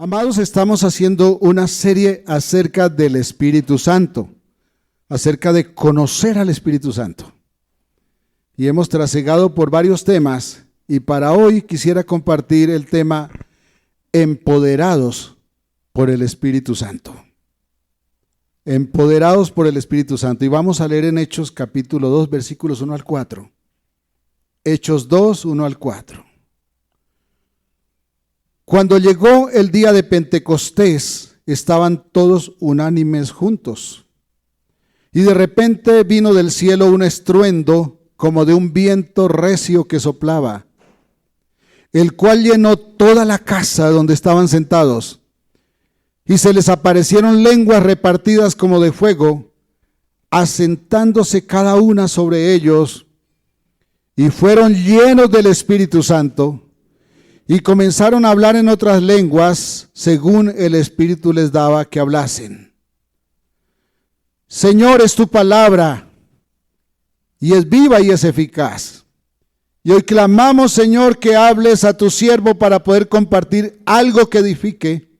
Amados, estamos haciendo una serie acerca del Espíritu Santo, acerca de conocer al Espíritu Santo. Y hemos trasegado por varios temas, y para hoy quisiera compartir el tema empoderados por el Espíritu Santo. Empoderados por el Espíritu Santo. Y vamos a leer en Hechos capítulo 2, versículos 1 al 4. Hechos 2, 1 al 4. Cuando llegó el día de Pentecostés, estaban todos unánimes juntos. Y de repente vino del cielo un estruendo como de un viento recio que soplaba, el cual llenó toda la casa donde estaban sentados. Y se les aparecieron lenguas repartidas como de fuego, asentándose cada una sobre ellos, y fueron llenos del Espíritu Santo, y comenzaron a hablar en otras lenguas, según el Espíritu les daba que hablasen. Señor, es tu palabra, y es viva y es eficaz. Y hoy clamamos, Señor, que hables a tu siervo para poder compartir algo que edifique,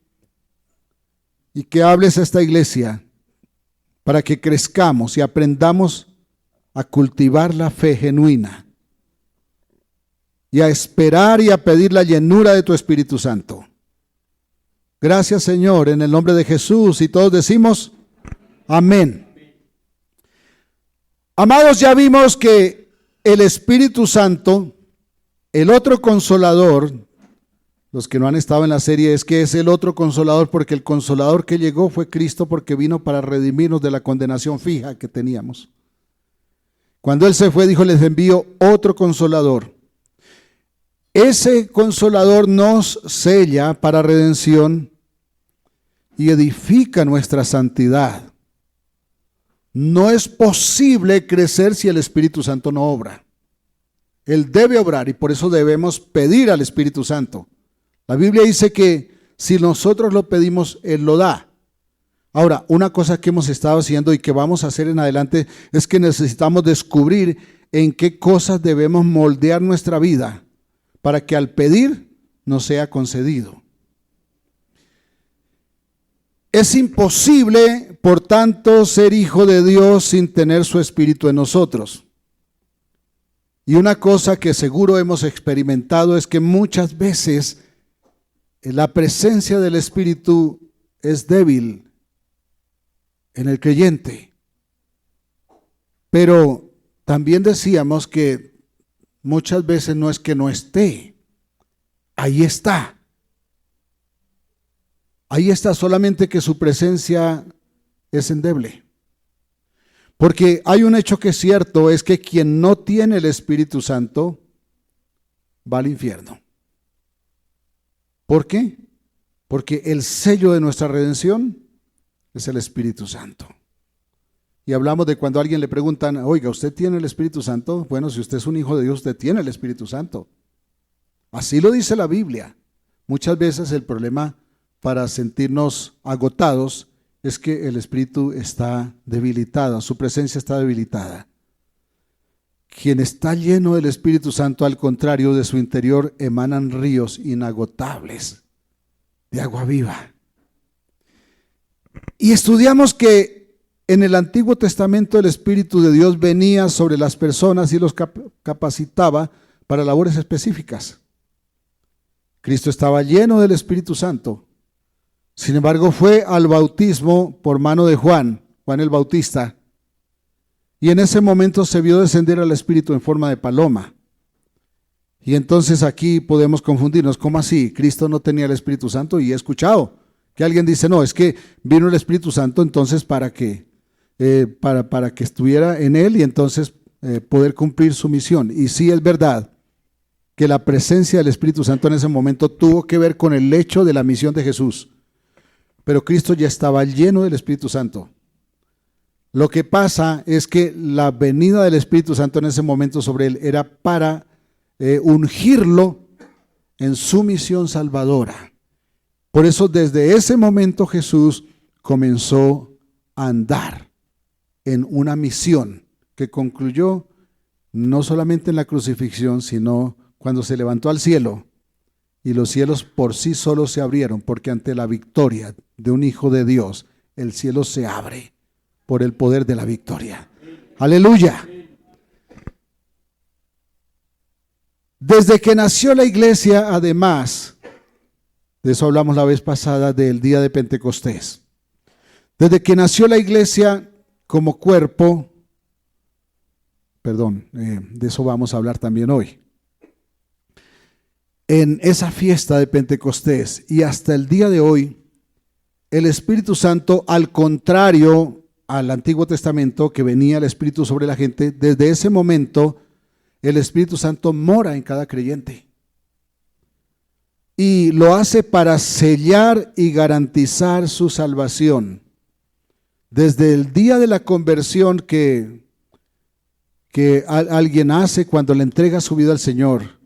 y que hables a esta iglesia para que crezcamos y aprendamos a cultivar la fe genuina y a esperar y a pedir la llenura de tu Espíritu Santo. Gracias, Señor, en el nombre de Jesús, y todos decimos amén. Amados, ya vimos que el Espíritu Santo, el otro consolador, los que no han estado en la serie, es que es el otro consolador, porque el consolador que llegó fue Cristo, porque vino para redimirnos de la condenación fija que teníamos. Cuando Él se fue, dijo, les envío otro consolador. Ese consolador nos sella para redención y edifica nuestra santidad. No es posible crecer si el Espíritu Santo no obra. Él debe obrar y por eso debemos pedir al Espíritu Santo. La Biblia dice que si nosotros lo pedimos, Él lo da. Ahora, una cosa que hemos estado haciendo y que vamos a hacer en adelante es que necesitamos descubrir en qué cosas debemos moldear nuestra vida para que al pedir nos sea concedido. Es imposible, por tanto, ser hijo de Dios sin tener su Espíritu en nosotros. Y una cosa que seguro hemos experimentado es que muchas veces la presencia del Espíritu es débil en el creyente. Pero también decíamos que muchas veces no es que no esté. Ahí está. Ahí está, solamente que su presencia es endeble. Porque hay un hecho que es cierto, es que quien no tiene el Espíritu Santo va al infierno. ¿Por qué? Porque el sello de nuestra redención es el Espíritu Santo. Y hablamos de cuando a alguien le preguntan, oiga, ¿usted tiene el Espíritu Santo? Bueno, si usted es un hijo de Dios, usted tiene el Espíritu Santo. Así lo dice la Biblia. Muchas veces el problema para sentirnos agotados es que el Espíritu está debilitado, su presencia está debilitada. Quien está lleno del Espíritu Santo, al contrario, de su interior emanan ríos inagotables de agua viva. Y estudiamos que en el Antiguo Testamento el Espíritu de Dios venía sobre las personas y los capacitaba para labores específicas. Cristo estaba lleno del Espíritu Santo. Sin embargo, fue al bautismo por mano de Juan el Bautista. Y en ese momento se vio descender al Espíritu en forma de paloma. Y entonces aquí podemos confundirnos. ¿Cómo así? ¿Cristo no tenía el Espíritu Santo? Y he escuchado que alguien dice, no, es que vino el Espíritu Santo entonces para que estuviera en él y entonces poder cumplir su misión. Y sí es verdad que la presencia del Espíritu Santo en ese momento tuvo que ver con el hecho de la misión de Jesús. Pero Cristo ya estaba lleno del Espíritu Santo. Lo que pasa es que la venida del Espíritu Santo en ese momento sobre él era para ungirlo en su misión salvadora. Por eso desde ese momento Jesús comenzó a andar en una misión que concluyó no solamente en la crucifixión, sino cuando se levantó al cielo y los cielos por sí solos se abrieron, porque ante la victoria de un hijo de Dios, el cielo se abre por el poder de la victoria. Aleluya. Desde que nació la iglesia, además, de eso hablamos la vez pasada del día de Pentecostés. Desde que nació la iglesia como cuerpo, de eso vamos a hablar también hoy. En esa fiesta de Pentecostés y hasta el día de hoy, el Espíritu Santo, al contrario al Antiguo Testamento, que venía el Espíritu sobre la gente, desde ese momento el Espíritu Santo mora en cada creyente. Y lo hace para sellar y garantizar su salvación. Desde el día de la conversión que alguien hace cuando le entrega su vida al Señor.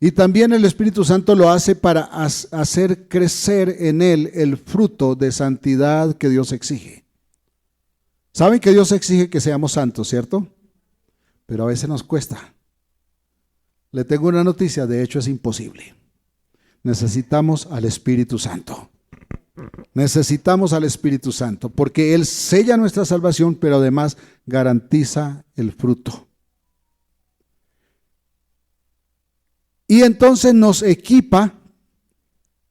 Y también el Espíritu Santo lo hace para hacer crecer en él el fruto de santidad que Dios exige. ¿Saben que Dios exige que seamos santos, cierto? Pero a veces nos cuesta. Le tengo una noticia, de hecho es imposible. Necesitamos al Espíritu Santo. Necesitamos al Espíritu Santo, porque Él sella nuestra salvación, pero además garantiza el fruto. Y entonces nos equipa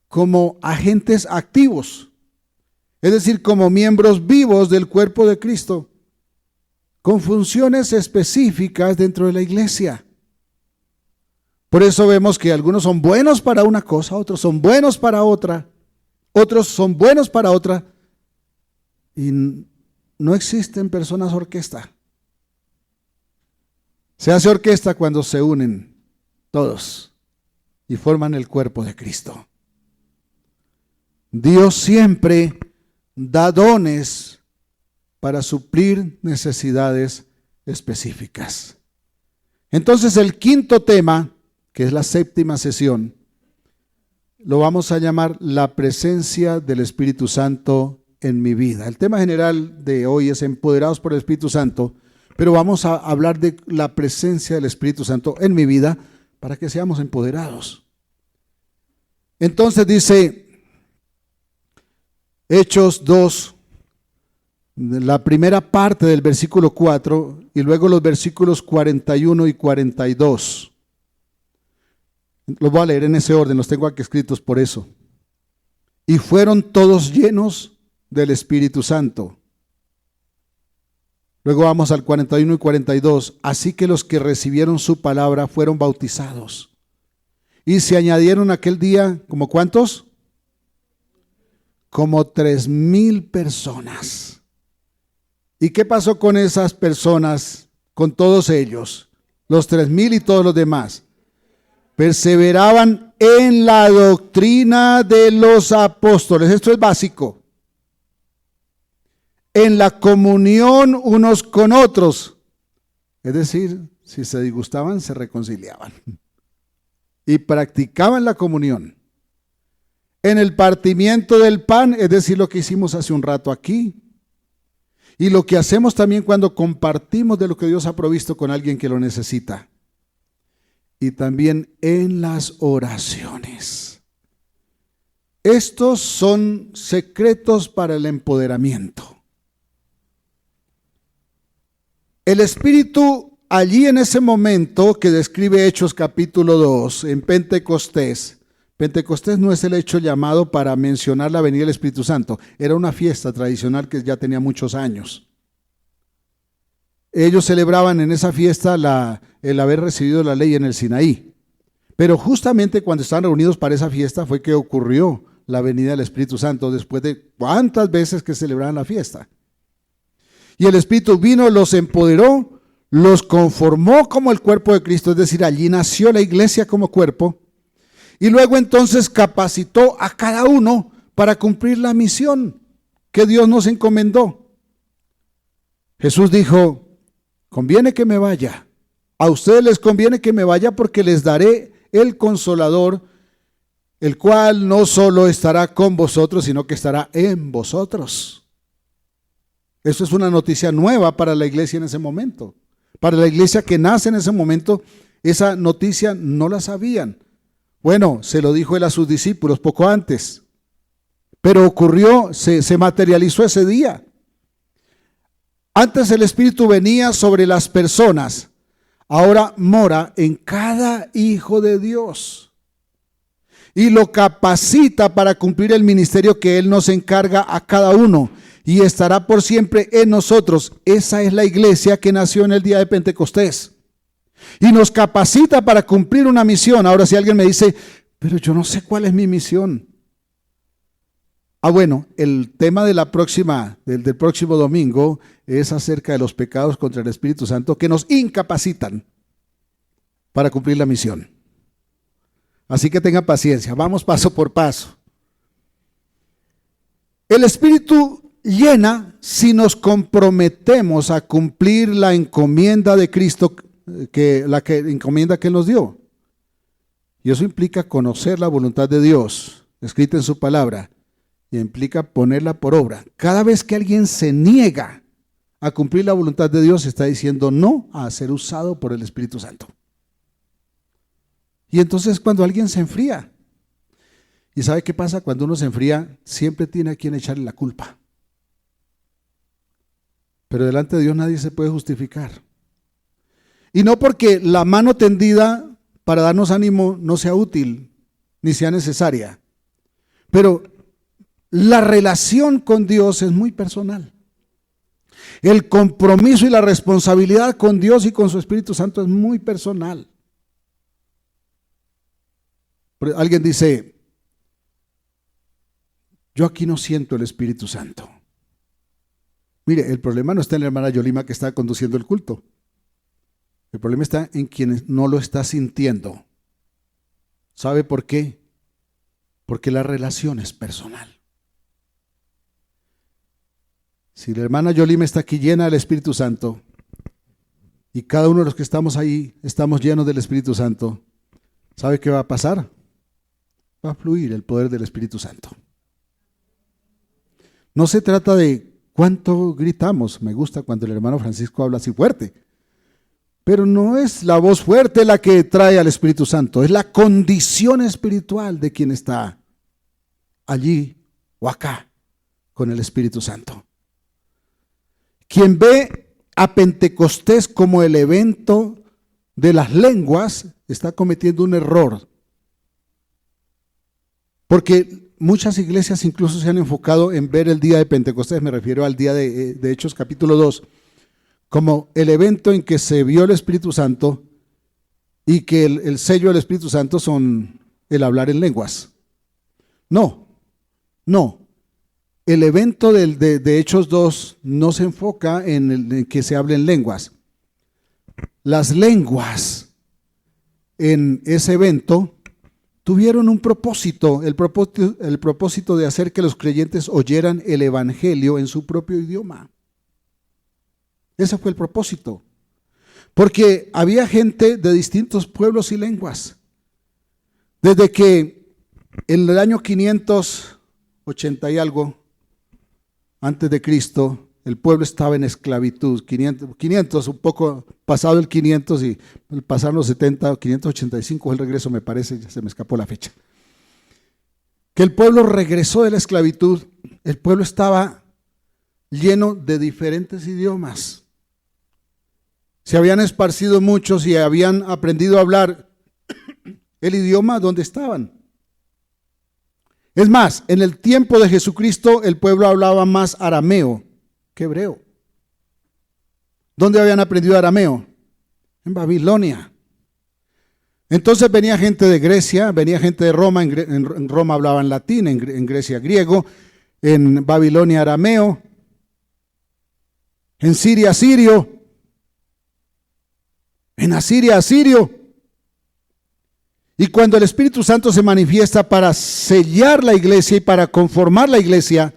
como agentes activos, es decir, como miembros vivos del cuerpo de Cristo, con funciones específicas dentro de la iglesia. Por eso vemos que algunos son buenos para una cosa, otros son buenos para otra, otros son buenos para otra, y no existen personas orquesta. Se hace orquesta cuando se unen todos y forman el cuerpo de Cristo. Dios siempre da dones para suplir necesidades específicas. Entonces el quinto tema, que es la séptima sesión, lo vamos a llamar la presencia del Espíritu Santo en mi vida. El tema general de hoy es empoderados por el Espíritu Santo, pero vamos a hablar de la presencia del Espíritu Santo en mi vida para que seamos empoderados. Entonces dice Hechos 2, la primera parte del versículo 4 y luego los versículos 41 y 42. Los voy a leer en ese orden, los tengo aquí escritos por eso. Y fueron todos llenos del Espíritu Santo. Luego vamos al 41 y 42. Así que los que recibieron su palabra fueron bautizados. Y se añadieron aquel día, ¿como cuántos? Como 3,000 personas. ¿Y qué pasó con esas personas, con todos ellos? Los 3,000 y todos los demás. Perseveraban en la doctrina de los apóstoles. Esto es básico. En la comunión unos con otros. Es decir, si se disgustaban, se reconciliaban. Y practicaban la comunión. En el partimiento del pan, es decir, lo que hicimos hace un rato aquí. Y lo que hacemos también cuando compartimos de lo que Dios ha provisto con alguien que lo necesita. Y también en las oraciones. Estos son secretos para el empoderamiento. El Espíritu allí en ese momento que describe Hechos capítulo 2 en Pentecostés. Pentecostés no es el hecho llamado para mencionar la venida del Espíritu Santo. Era una fiesta tradicional que ya tenía muchos años. Ellos celebraban en esa fiesta el haber recibido la ley en el Sinaí. Pero justamente cuando estaban reunidos para esa fiesta fue que ocurrió la venida del Espíritu Santo después de cuántas veces que celebraban la fiesta. Y el Espíritu vino, los empoderó, los conformó como el cuerpo de Cristo, es decir, allí nació la iglesia como cuerpo. Y luego entonces capacitó a cada uno para cumplir la misión que Dios nos encomendó. Jesús dijo, conviene que me vaya. A ustedes les conviene que me vaya porque les daré el Consolador, el cual no solo estará con vosotros, sino que estará en vosotros. Eso es una noticia nueva para la iglesia en ese momento. Para la iglesia que nace en ese momento, esa noticia no la sabían. Bueno, se lo dijo él a sus discípulos poco antes, pero ocurrió, se materializó ese día. Antes el Espíritu venía sobre las personas, ahora mora en cada hijo de Dios y lo capacita para cumplir el ministerio que Él nos encarga a cada uno y estará por siempre en nosotros. Esa es la iglesia que nació en el día de Pentecostés y nos capacita para cumplir una misión. Ahora, si alguien me dice, pero yo no sé cuál es mi misión. Bueno, el tema de del próximo domingo es acerca de los pecados contra el Espíritu Santo que nos incapacitan para cumplir la misión. Así que tengan paciencia, vamos paso por paso. El Espíritu llena si nos comprometemos a cumplir la encomienda de Cristo, la encomienda que Él nos dio. Y eso implica conocer la voluntad de Dios, escrita en su palabra, y implica ponerla por obra. Cada vez que alguien se niega a cumplir la voluntad de Dios, está diciendo no a ser usado por el Espíritu Santo. Y entonces cuando alguien se enfría, ¿y sabe qué pasa? Cuando uno se enfría, siempre tiene a quien echarle la culpa. Pero delante de Dios nadie se puede justificar. Y no porque la mano tendida para darnos ánimo no sea útil, ni sea necesaria. Pero la relación con Dios es muy personal. El compromiso y la responsabilidad con Dios y con su Espíritu Santo es muy personal. Alguien dice, yo aquí no siento el Espíritu Santo. Mire, el problema no está en la hermana Yolima que está conduciendo el culto. El problema está en quien no lo está sintiendo. ¿Sabe por qué? Porque la relación es personal. Si la hermana Yolima está aquí llena del Espíritu Santo y cada uno de los que estamos ahí estamos llenos del Espíritu Santo, ¿sabe qué va a pasar? Va a fluir el poder del Espíritu Santo. No se trata de cuánto gritamos. Me gusta cuando el hermano Francisco habla así fuerte. Pero no es la voz fuerte la que trae al Espíritu Santo, es la condición espiritual de quien está allí o acá con el Espíritu Santo. Quien ve a Pentecostés como el evento de las lenguas está cometiendo un error. Porque muchas iglesias incluso se han enfocado en ver el día de Pentecostés, me refiero al día de Hechos capítulo 2, como el evento en que se vio el Espíritu Santo y que el sello del Espíritu Santo son el hablar en lenguas. No. El evento de Hechos 2 no se enfoca en que se hable en lenguas. Las lenguas en ese evento tuvieron un propósito, el propósito de hacer que los creyentes oyeran el evangelio en su propio idioma. Ese fue el propósito. Porque había gente de distintos pueblos y lenguas. Desde que en el año 580 y algo, antes de Cristo, el pueblo estaba en esclavitud. 500, un poco pasado el 500 y pasaron los 70, 585 el regreso, me parece, ya se me escapó la fecha. Que el pueblo regresó de la esclavitud, el pueblo estaba lleno de diferentes idiomas. Se habían esparcido muchos y habían aprendido a hablar el idioma donde estaban. Es más, en el tiempo de Jesucristo el pueblo hablaba más arameo que hebreo. ¿Dónde habían aprendido arameo? En Babilonia. Entonces venía gente de Grecia, venía gente de Roma, en Roma hablaban latín, en Grecia griego, en Babilonia arameo, en Siria sirio, en Asiria asirio. Y cuando el Espíritu Santo se manifiesta para sellar la iglesia y para conformar la iglesia,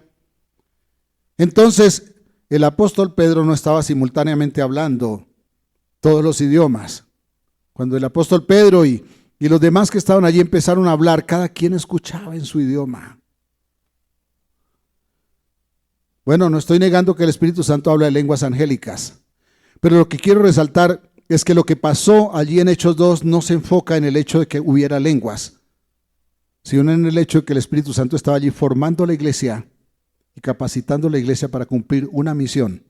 entonces el apóstol Pedro no estaba simultáneamente hablando todos los idiomas. Cuando el apóstol Pedro y los demás que estaban allí empezaron a hablar, cada quien escuchaba en su idioma. Bueno, no estoy negando que el Espíritu Santo habla de lenguas angélicas, pero lo que quiero resaltar es que lo que pasó allí en Hechos 2 no se enfoca en el hecho de que hubiera lenguas, sino en el hecho de que el Espíritu Santo estaba allí formando la iglesia y capacitando la iglesia para cumplir una misión.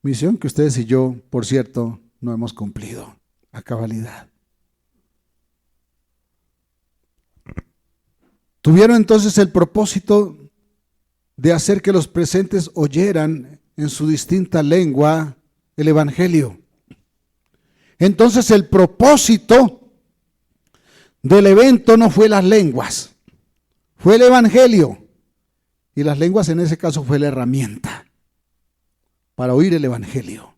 Misión que ustedes y yo, por cierto, no hemos cumplido a cabalidad. Tuvieron entonces el propósito de hacer que los presentes oyeran en su distinta lengua el Evangelio. Entonces el propósito del evento no fue las lenguas, fue el Evangelio. Y las lenguas en ese caso fue la herramienta para oír el Evangelio.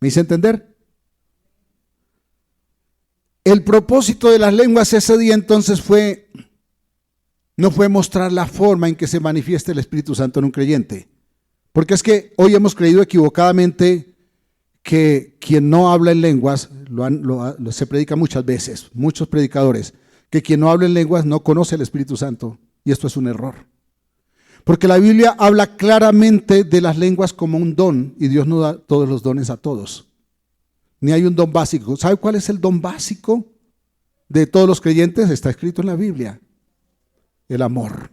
¿Me hice entender? El propósito de las lenguas ese día entonces no fue mostrar la forma en que se manifiesta el Espíritu Santo en un creyente. Porque es que hoy hemos creído equivocadamente que quien no habla en lenguas, se predica muchas veces, muchos predicadores, que quien no habla en lenguas no conoce el Espíritu Santo. Y esto es un error. Porque la Biblia habla claramente de las lenguas como un don, y Dios no da todos los dones a todos. Ni hay un don básico. ¿Sabe cuál es el don básico de todos los creyentes? Está escrito en la Biblia. El amor.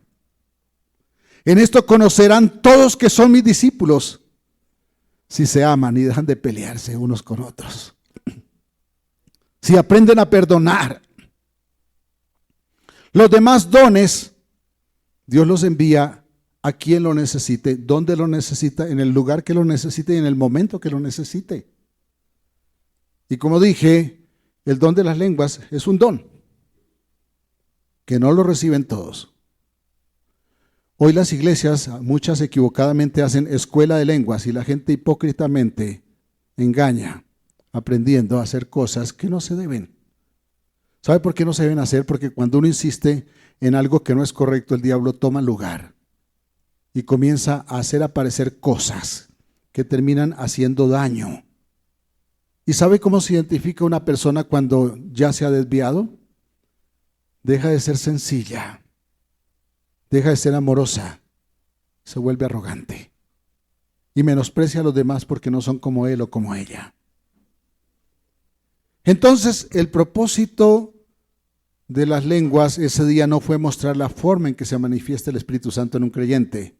En esto conocerán todos que son mis discípulos, si se aman y dejan de pelearse unos con otros. Si aprenden a perdonar. Los demás dones, Dios los envía a quien lo necesite, donde lo necesita, en el lugar que lo necesite y en el momento que lo necesite. Y como dije, el don de las lenguas es un don que no lo reciben todos. Hoy las iglesias, muchas equivocadamente, hacen escuela de lenguas y la gente hipócritamente engaña, aprendiendo a hacer cosas que no se deben. ¿Sabe por qué no se deben hacer? Porque cuando uno insiste en algo que no es correcto, el diablo toma lugar y comienza a hacer aparecer cosas que terminan haciendo daño. ¿Y sabe cómo se identifica una persona cuando ya se ha desviado? Deja de ser sencilla, deja de ser amorosa, se vuelve arrogante y menosprecia a los demás porque no son como él o como ella. Entonces, el propósito de las lenguas ese día no fue mostrar la forma en que se manifiesta el Espíritu Santo en un creyente.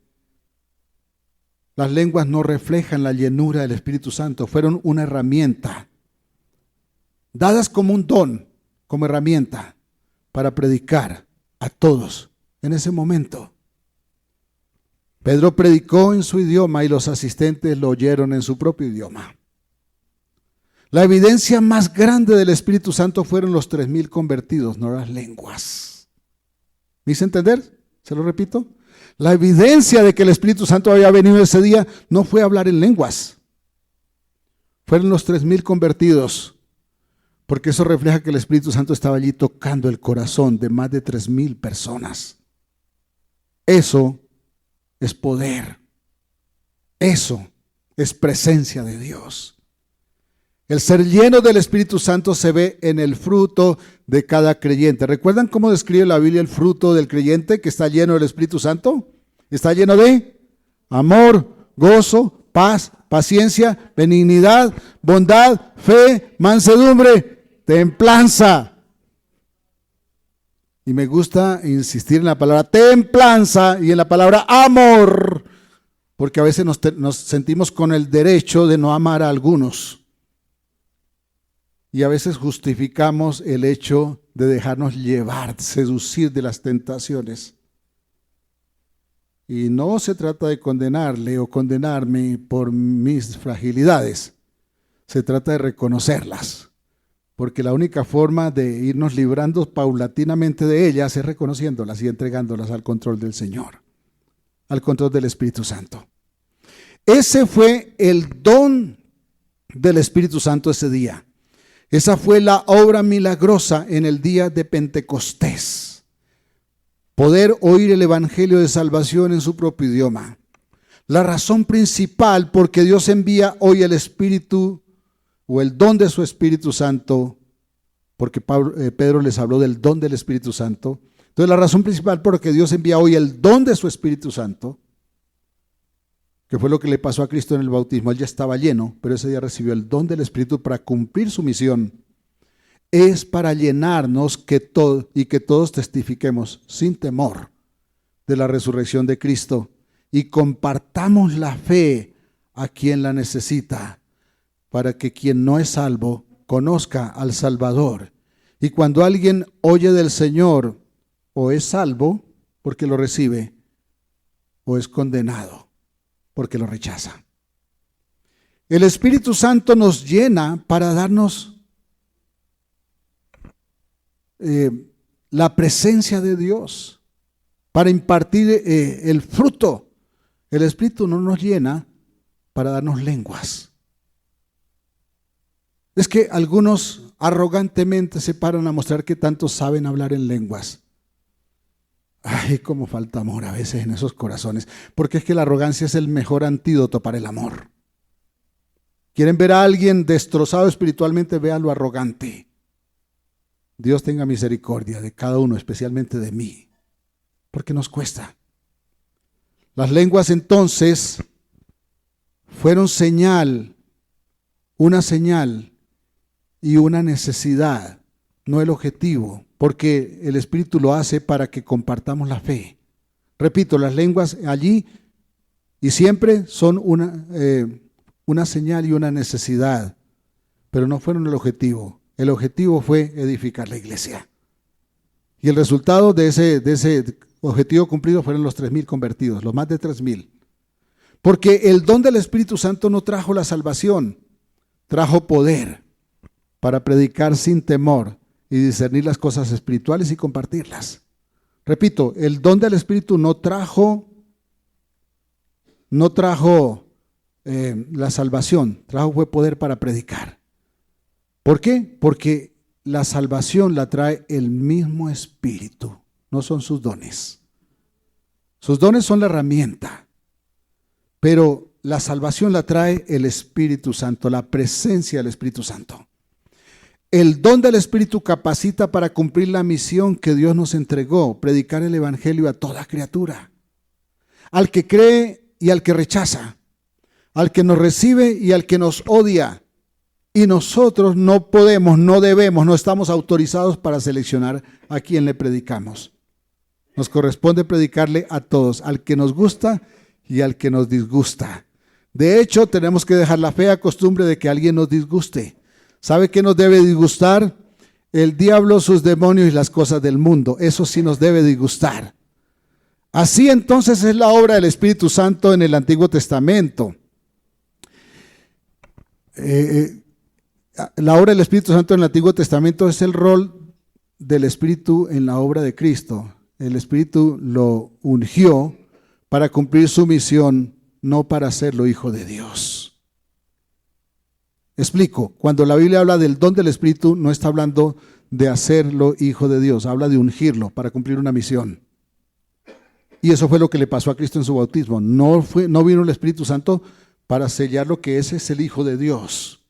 Las lenguas no reflejan la llenura del Espíritu Santo, fueron una herramienta, dadas como un don, como herramienta, para predicar a todos en ese momento. Pedro predicó en su idioma y los asistentes lo oyeron en su propio idioma. La evidencia más grande del Espíritu Santo fueron los 3,000 convertidos, no las lenguas. ¿Me hice entender? Se lo repito. La evidencia de que el Espíritu Santo había venido ese día no fue hablar en lenguas. Fueron los 3,000 convertidos. Porque eso refleja que el Espíritu Santo estaba allí tocando el corazón de más de 3,000 personas. Eso es poder. Eso es presencia de Dios. El ser lleno del Espíritu Santo se ve en el fruto de cada creyente. ¿Recuerdan cómo describe la Biblia el fruto del creyente que está lleno del Espíritu Santo? Está lleno de amor, gozo, paz, paciencia, benignidad, bondad, fe, mansedumbre, templanza. Y me gusta insistir en la palabra templanza y en la palabra amor, porque a veces nos sentimos con el derecho de no amar a algunos. Y a veces justificamos el hecho de dejarnos llevar, seducir de las tentaciones. Y no se trata de condenarle o condenarme por mis fragilidades. Se trata de reconocerlas. Porque la única forma de irnos librando paulatinamente de ellas es reconociéndolas y entregándolas al control del Señor, al control del Espíritu Santo. Ese fue el don del Espíritu Santo ese día. Esa fue la obra milagrosa en el día de Pentecostés. Poder oír el Evangelio de salvación en su propio idioma. La razón principal por que Dios envía hoy el Espíritu o el don de su Espíritu Santo, porque Pedro les habló del don del Espíritu Santo. Entonces la razón principal por que Dios envía hoy el don de su Espíritu Santo, que fue lo que le pasó a Cristo en el bautismo. Él ya estaba lleno, pero ese día recibió el don del Espíritu para cumplir su misión. es para llenarnos y que todos testifiquemos sin temor de la resurrección de Cristo y compartamos la fe a quien la necesita, para que quien no es salvo conozca al Salvador. Y cuando alguien oye del Señor, o es salvo porque lo recibe, o es condenado porque lo rechaza. El Espíritu Santo nos llena para darnos la presencia de Dios, para impartir el fruto. El Espíritu no nos llena para darnos lenguas. Es que algunos arrogantemente se paran a mostrar que tanto saben hablar en lenguas. Ay, cómo falta amor a veces en esos corazones, porque es que la arrogancia es el mejor antídoto para el amor. ¿Quieren ver a alguien destrozado espiritualmente? Vean lo arrogante. Dios tenga misericordia de cada uno, especialmente de mí, porque nos cuesta. Las lenguas entonces fueron una señal y una necesidad, no el objetivo, porque el Espíritu lo hace para que compartamos la fe. Repito, las lenguas allí y siempre son una señal y una necesidad, pero no fueron el objetivo. El objetivo fue edificar la iglesia. Y el resultado de ese objetivo cumplido fueron los 3,000 convertidos, los más de 3,000. Porque el don del Espíritu Santo no trajo la salvación, trajo poder para predicar sin temor y discernir las cosas espirituales y compartirlas. Repito, el don del Espíritu no trajo la salvación, fue poder para predicar. ¿Por qué? Porque la salvación la trae el mismo Espíritu, no son sus dones. Sus dones son la herramienta, pero la salvación la trae el Espíritu Santo, la presencia del Espíritu Santo. El don del Espíritu capacita para cumplir la misión que Dios nos entregó, predicar el Evangelio a toda criatura, al que cree y al que rechaza, al que nos recibe y al que nos odia. Y nosotros no podemos, no debemos, no estamos autorizados para seleccionar a quien le predicamos. Nos corresponde predicarle a todos, al que nos gusta y al que nos disgusta. De hecho, tenemos que dejar la fea costumbre de que alguien nos disguste. ¿Sabe qué nos debe disgustar? El diablo, sus demonios y las cosas del mundo. Eso sí nos debe disgustar. Así entonces es la obra del Espíritu Santo en el Antiguo Testamento. La obra del Espíritu Santo en el Antiguo Testamento es el rol del Espíritu en la obra de Cristo. El Espíritu lo ungió para cumplir su misión, no para hacerlo hijo de Dios. Explico, cuando la Biblia habla del don del Espíritu, no está hablando de hacerlo hijo de Dios, habla de ungirlo para cumplir una misión. Y eso fue lo que le pasó a Cristo en su bautismo. No vino el Espíritu Santo para sellar lo que ese es el Hijo de Dios.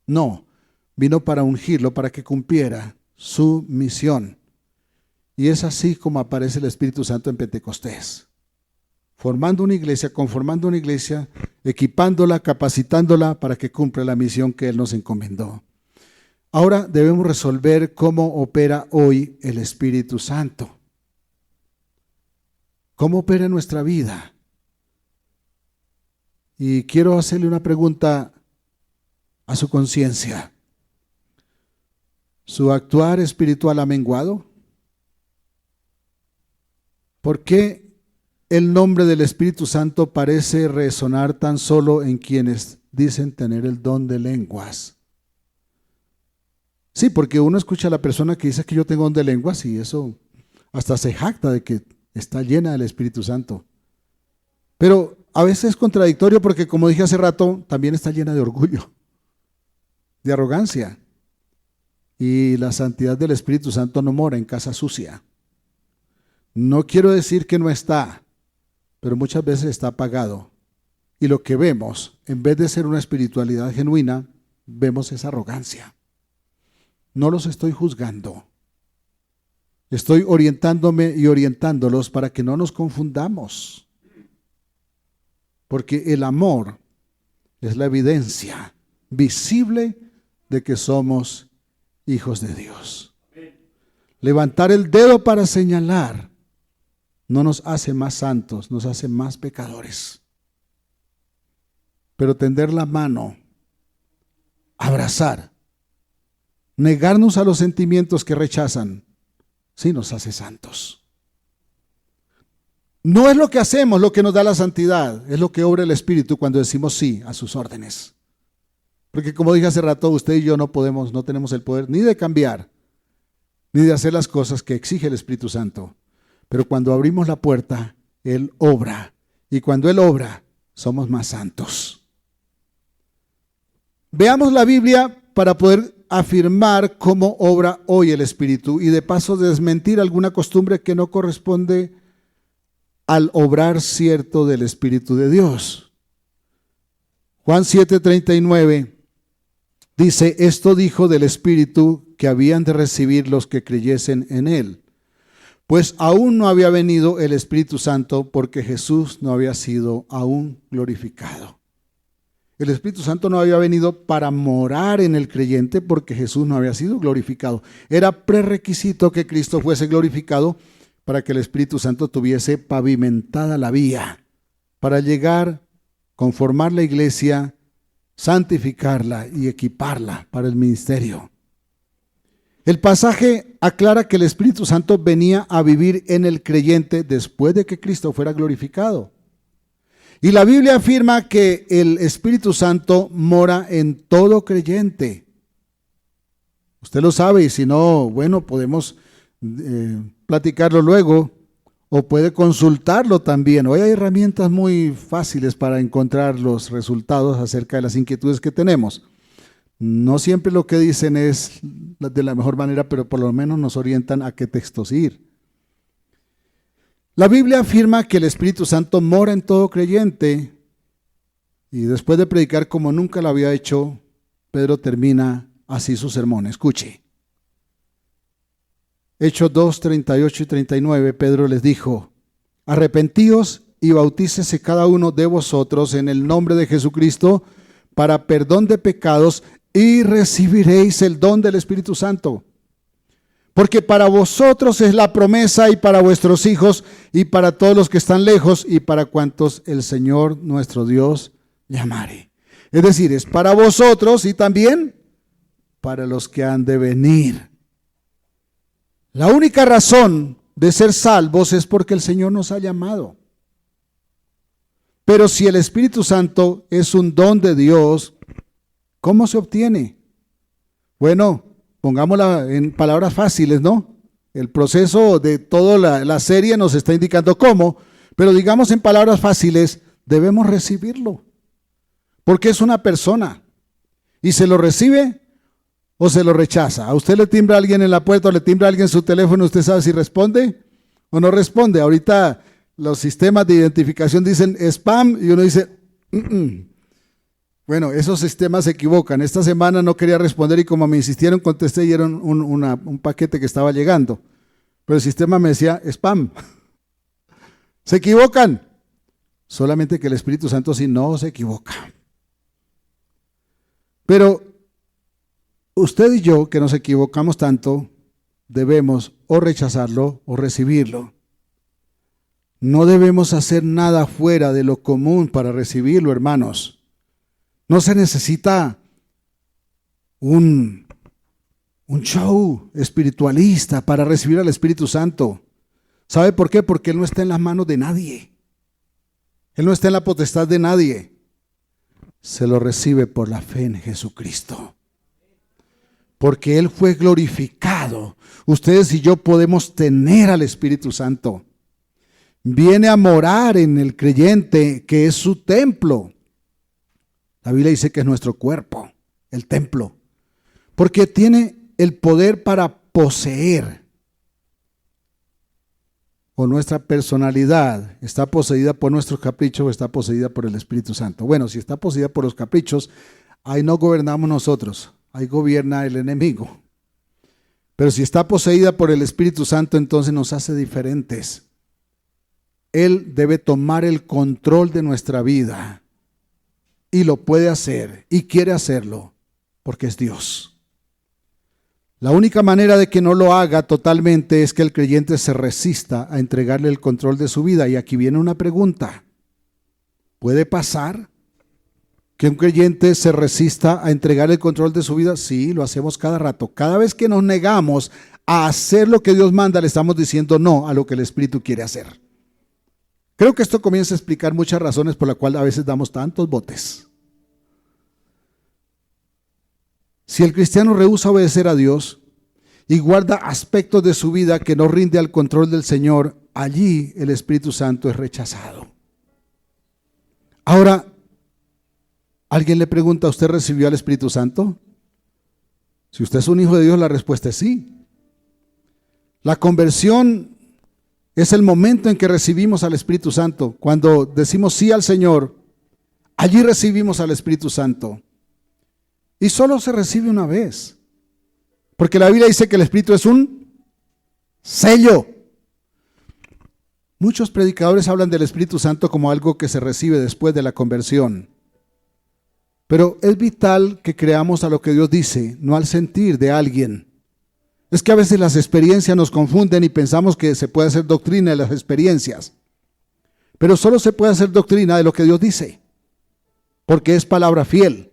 No, vino para ungirlo, para que cumpliera su misión. Y es así como aparece el Espíritu Santo en Pentecostés. Formando una iglesia, conformando una iglesia, equipándola, capacitándola para que cumpla la misión que Él nos encomendó. Ahora debemos resolver cómo opera hoy el Espíritu Santo. ¿Cómo opera en nuestra vida? Y quiero hacerle una pregunta a su conciencia. ¿Su actuar espiritual ha menguado? ¿Por qué el nombre del Espíritu Santo parece resonar tan solo en quienes dicen tener el don de lenguas? Sí, porque uno escucha a la persona que dice que yo tengo don de lenguas y eso hasta se jacta de que está llena del Espíritu Santo. Pero a veces es contradictorio porque, como dije hace rato, también está llena de orgullo, de arrogancia. Y la santidad del Espíritu Santo no mora en casa sucia. No quiero decir que no está, pero muchas veces está apagado. Y lo que vemos, en vez de ser una espiritualidad genuina, vemos esa arrogancia. No los estoy juzgando. Estoy orientándome y orientándolos para que no nos confundamos. Porque el amor es la evidencia visible de que somos hijos de Dios. Levantar el dedo para señalar no nos hace más santos, nos hace más pecadores. Pero tender la mano, abrazar, negarnos a los sentimientos que rechazan, sí nos hace santos. No es lo que hacemos lo que nos da la santidad, es lo que obra el Espíritu cuando decimos sí a sus órdenes. Porque como dije hace rato, usted y yo no tenemos el poder ni de cambiar, ni de hacer las cosas que exige el Espíritu Santo. Pero cuando abrimos la puerta, Él obra. Y cuando Él obra, somos más santos. Veamos la Biblia para poder afirmar cómo obra hoy el Espíritu y de paso desmentir alguna costumbre que no corresponde al obrar cierto del Espíritu de Dios. Juan 7:39 dice, esto dijo del Espíritu que habían de recibir los que creyesen en Él, pues aún no había venido el Espíritu Santo porque Jesús no había sido aún glorificado. El Espíritu Santo no había venido para morar en el creyente porque Jesús no había sido glorificado. Era prerequisito que Cristo fuese glorificado para que el Espíritu Santo tuviese pavimentada la vía para llegar, conformar la iglesia, santificarla y equiparla para el ministerio. El pasaje aclara que el Espíritu Santo venía a vivir en el creyente después de que Cristo fuera glorificado. Y la Biblia afirma que el Espíritu Santo mora en todo creyente. Usted lo sabe y si no, bueno, podemos platicarlo luego o puede consultarlo también. Hoy hay herramientas muy fáciles para encontrar los resultados acerca de las inquietudes que tenemos. No siempre lo que dicen es de la mejor manera, pero por lo menos nos orientan a qué textos ir. La Biblia afirma que el Espíritu Santo mora en todo creyente y después de predicar como nunca lo había hecho, Pedro termina así su sermón. Escuche. Hechos 2, 38 y 39, Pedro les dijo, arrepentíos y bautícese cada uno de vosotros en el nombre de Jesucristo para perdón de pecados y recibiréis el don del Espíritu Santo. Porque para vosotros es la promesa y para vuestros hijos y para todos los que están lejos y para cuantos el Señor nuestro Dios llamare. Es decir, es para vosotros y también para los que han de venir. La única razón de ser salvos es porque el Señor nos ha llamado. Pero si el Espíritu Santo es un don de Dios, ¿cómo se obtiene? Bueno, pongámosla en palabras fáciles, ¿no? El proceso de toda la serie nos está indicando cómo, pero digamos en palabras fáciles, debemos recibirlo. Porque es una persona y se lo recibe o se lo rechaza. A usted le timbra alguien en la puerta o le timbra alguien en su teléfono, ¿usted sabe si responde o no responde? Ahorita los sistemas de identificación dicen spam y uno dice, Bueno, esos sistemas se equivocan. Esta semana no quería responder y como me insistieron contesté y era un paquete que estaba llegando. Pero el sistema me decía spam. Se equivocan. Solamente que el Espíritu Santo sí no se equivoca. Pero usted y yo, que nos equivocamos tanto, debemos o rechazarlo o recibirlo. No debemos hacer nada fuera de lo común para recibirlo, hermanos. No se necesita un show espiritualista para recibir al Espíritu Santo. ¿Sabe por qué? Porque Él no está en las manos de nadie. Él no está en la potestad de nadie. Se lo recibe por la fe en Jesucristo. Porque Él fue glorificado. Ustedes y yo podemos tener al Espíritu Santo. Viene a morar en el creyente que es su templo. La Biblia dice que es nuestro cuerpo, el templo. Porque tiene el poder para poseer. O nuestra personalidad está poseída por nuestros caprichos o está poseída por el Espíritu Santo. Bueno, si está poseída por los caprichos, ahí no gobernamos nosotros, ahí gobierna el enemigo. Pero si está poseída por el Espíritu Santo, entonces nos hace diferentes. Él debe tomar el control de nuestra vida. Y lo puede hacer y quiere hacerlo porque es Dios. La única manera de que no lo haga totalmente es que el creyente se resista a entregarle el control de su vida. Y aquí viene una pregunta. ¿Puede pasar que un creyente se resista a entregar el control de su vida? Sí, lo hacemos cada rato. Cada vez que nos negamos a hacer lo que Dios manda, le estamos diciendo no a lo que el Espíritu quiere hacer. Creo que esto comienza a explicar muchas razones por las cuales a veces damos tantos botes. Si el cristiano rehúsa obedecer a Dios y guarda aspectos de su vida que no rinde al control del Señor, allí el Espíritu Santo es rechazado. Ahora, alguien le pregunta, ¿usted recibió al Espíritu Santo? Si usted es un hijo de Dios, la respuesta es sí. La conversión es el momento en que recibimos al Espíritu Santo. Cuando decimos sí al Señor, allí recibimos al Espíritu Santo. Y solo se recibe una vez. Porque la Biblia dice que el Espíritu es un sello. Muchos predicadores hablan del Espíritu Santo como algo que se recibe después de la conversión. Pero es vital que creamos a lo que Dios dice, no al sentir de alguien. Es que a veces las experiencias nos confunden y pensamos que se puede hacer doctrina de las experiencias. Pero solo se puede hacer doctrina de lo que Dios dice, porque es palabra fiel.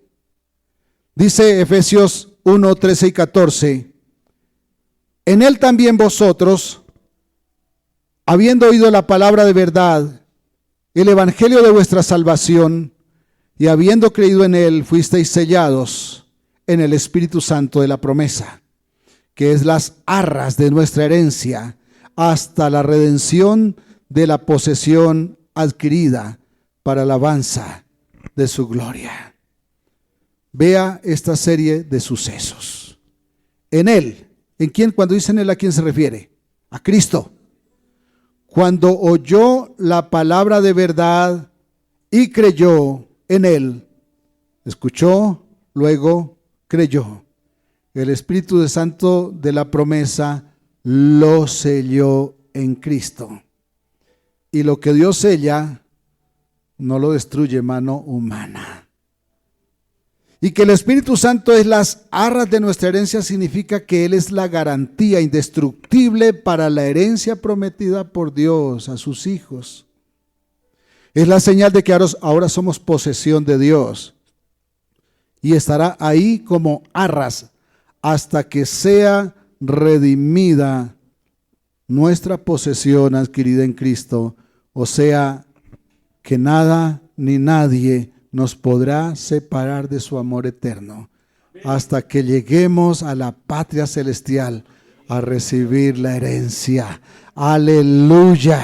Dice Efesios 1, 13 y 14, en él también vosotros, habiendo oído la palabra de verdad, el evangelio de vuestra salvación, y habiendo creído en él, fuisteis sellados en el Espíritu Santo de la promesa, que es las arras de nuestra herencia, hasta la redención de la posesión adquirida para alabanza de su gloria. Vea esta serie de sucesos. En él, ¿en quién? Cuando dicen él, ¿a quién se refiere? A Cristo. Cuando oyó la palabra de verdad y creyó en él, escuchó, luego creyó. El Espíritu Santo de la promesa lo selló en Cristo. Y lo que Dios sella no lo destruye mano humana. Y que el Espíritu Santo es las arras de nuestra herencia significa que Él es la garantía indestructible para la herencia prometida por Dios a sus hijos. Es la señal de que ahora somos posesión de Dios. Y estará ahí como arras hasta que sea redimida nuestra posesión adquirida en Cristo. O sea, que nada ni nadie nos podrá separar de su amor eterno hasta que lleguemos a la patria celestial a recibir la herencia. Aleluya.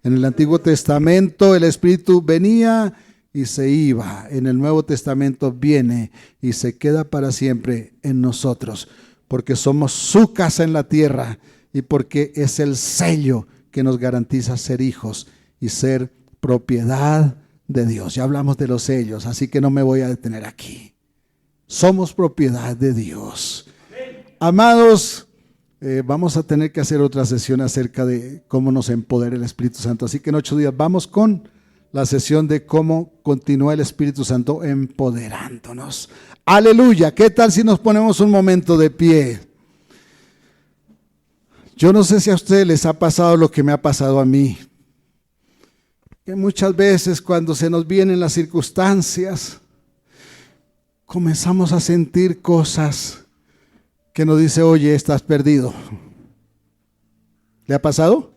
En el Antiguo Testamento el Espíritu venía y se iba. En el Nuevo Testamento viene y se queda para siempre en nosotros, porque somos su casa en la tierra y porque es el sello que nos garantiza ser hijos y ser propiedad de Dios. Ya hablamos de los sellos, así que no me voy a detener aquí. Somos propiedad de Dios. Amados, vamos a tener que hacer otra sesión acerca de cómo nos empodera el Espíritu Santo. Así que en 8 días vamos con la sesión de cómo continúa el Espíritu Santo empoderándonos. Aleluya. ¿Qué tal si nos ponemos un momento de pie? Yo no sé si a ustedes les ha pasado lo que me ha pasado a mí. Que muchas veces cuando se nos vienen las circunstancias, comenzamos a sentir cosas que nos dice, oye, estás perdido. ¿Le ha pasado?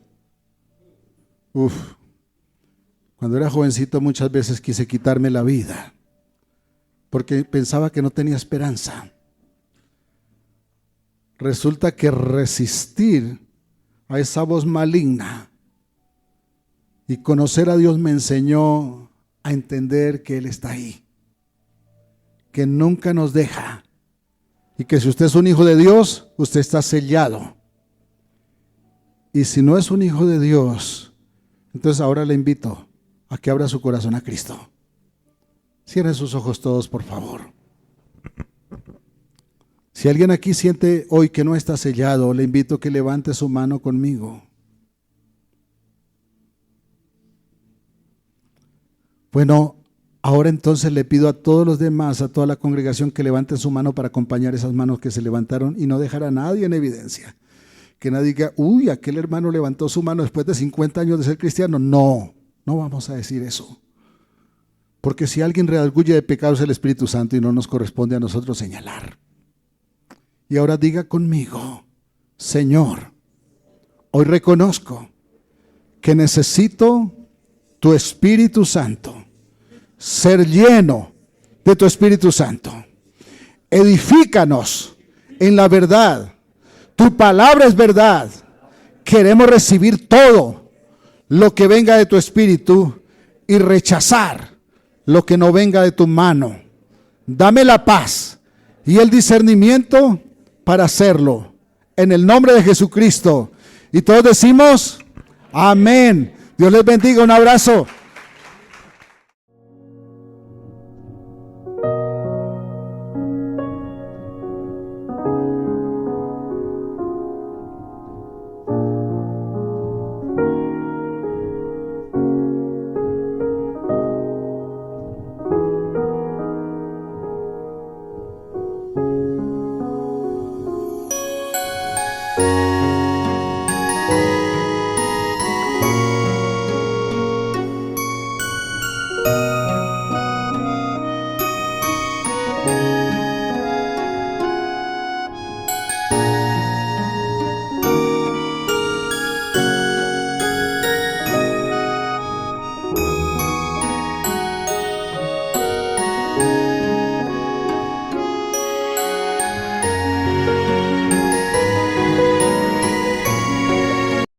Cuando era jovencito muchas veces quise quitarme la vida porque pensaba que no tenía esperanza. Resulta que resistir a esa voz maligna y conocer a Dios me enseñó a entender que Él está ahí, que nunca nos deja y que si usted es un hijo de Dios, usted está sellado. Y si no es un hijo de Dios, entonces ahora le invito a que abra su corazón a Cristo. Cierren sus ojos todos, por favor. Si alguien aquí siente hoy que no está sellado, le invito a que levante su mano conmigo. Bueno, Ahora entonces le pido a todos los demás, a toda la congregación, que levanten su mano para acompañar esas manos que se levantaron y no dejar a nadie en evidencia. Que nadie diga, uy, aquel hermano levantó su mano después de 50 años de ser cristiano. No, no vamos a decir eso. Porque si alguien redarguye de pecado es el Espíritu Santo y no nos corresponde a nosotros señalar. Y ahora diga conmigo, Señor, hoy reconozco que necesito tu Espíritu Santo. Ser lleno de tu Espíritu Santo. Edifícanos en la verdad. Tu palabra es verdad. Queremos recibir todo lo que venga de tu Espíritu y rechazar lo que no venga de tu mano. Dame la paz y el discernimiento para hacerlo. En el nombre de Jesucristo. Y todos decimos, amén. Dios les bendiga. Un abrazo.